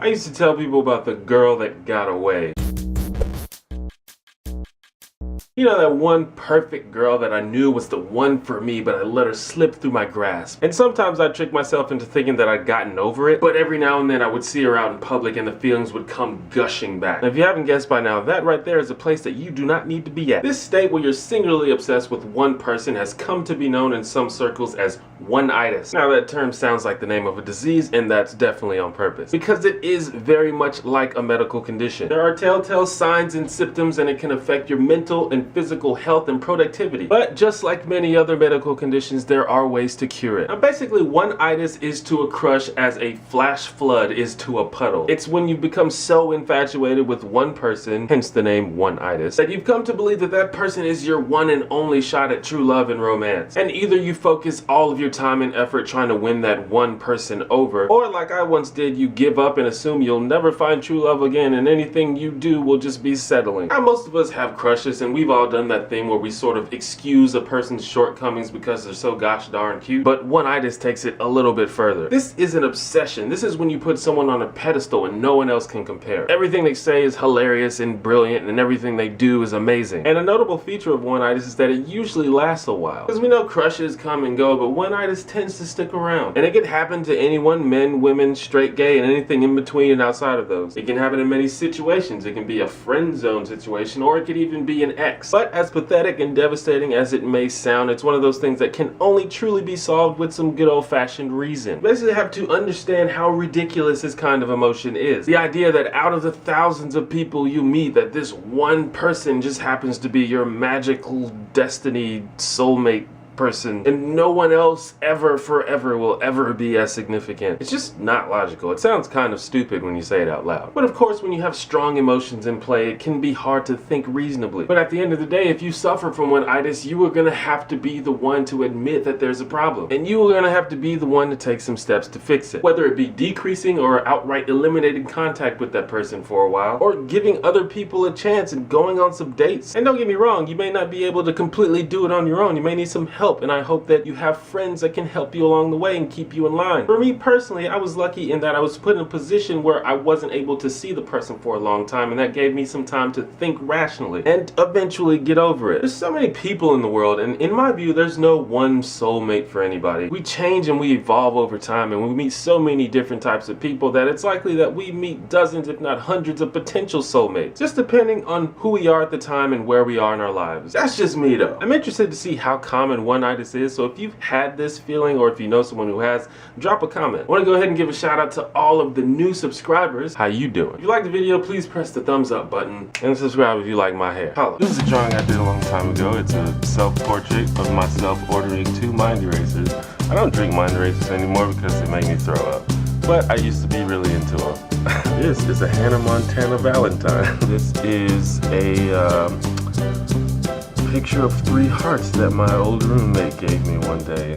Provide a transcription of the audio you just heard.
I used to tell people about the girl that got away. You know, that one perfect girl that I knew was the one for me, but I let her slip through my grasp. And sometimes I'd trick myself into thinking that I'd gotten over it, but every now and then I would see her out in public and the feelings would come gushing back. Now, if you haven't guessed by now, that right there is a place that you do not need to be at. This state where you're singularly obsessed with one person has come to be known in some circles as Oneitis. Now, that term sounds like the name of a disease, and that's definitely on purpose, because it is very much like a medical condition. There are telltale signs and symptoms, and it can affect your mental and physical health and productivity. But just like many other medical conditions, there are ways to cure it. Now, basically, Oneitis is to a crush as a flash flood is to a puddle. It's when you become so infatuated with one person, hence the name Oneitis, that you've come to believe that that person is your one and only shot at true love and romance. And either you focus all of your time and effort trying to win that one person over, or like I once did, you give up and assume you'll never find true love again, and anything you do will just be settling. Now, most of us have crushes, and we've all done that thing where we sort of excuse a person's shortcomings because they're so gosh darn cute. But Oneitis takes it a little bit further. This is an obsession. This is when you put someone on a pedestal and no one else can compare. Everything they say is hilarious and brilliant, and everything they do is amazing. And a notable feature of Oneitis is that it usually lasts a while. Because we know crushes come and go, but Oneitis tends to stick around. And it can happen to anyone, men, women, straight, gay, and anything in between and outside of those. It can happen in many situations. It can be a friend zone situation, or it could even be an ex. But as pathetic and devastating as it may sound, it's one of those things that can only truly be solved with some good old-fashioned reason. You basically have to understand how ridiculous this kind of emotion is. The idea that out of the thousands of people you meet, that this one person just happens to be your magical destiny soulmate person, and no one else ever forever will ever be as significant. It's just not logical. It sounds kind of stupid when you say it out loud. But of course, when you have strong emotions in play, it can be hard to think reasonably. But at the end of the day, if you suffer from Oneitis, you are gonna have to be the one to admit that there's a problem. And you are gonna have to be the one to take some steps to fix it. Whether it be decreasing or outright eliminating contact with that person for a while, or giving other people a chance and going on some dates. And don't get me wrong, you may not be able to completely do it on your own. You may need some help. And I hope that you have friends that can help you along the way and keep you in line. For me personally, I was lucky in that I was put in a position where I wasn't able to see the person for a long time, and that gave me some time to think rationally and eventually get over it. There's so many people in the world, and in my view, there's no one soulmate for anybody. We change and we evolve over time, and we meet so many different types of people that it's likely that we meet dozens, if not hundreds, of potential soulmates, just depending on who we are at the time and where we are in our lives. That's just me though. I'm interested to see how common Oneitis is, so if you've had this feeling or if you know someone who has, drop a comment. I want to go ahead and give a shout out to all of the new subscribers. How you doing? If you like the video, please press the thumbs up button and subscribe if you like my hair. Holla. This is a drawing I did a long time ago. It's a self-portrait of myself ordering 2 mind erasers. I don't drink mind erasers anymore because they make me throw up, but I used to be really into them. This is a Hannah Montana Valentine. This is a picture of 3 hearts that my old roommate gave me one day.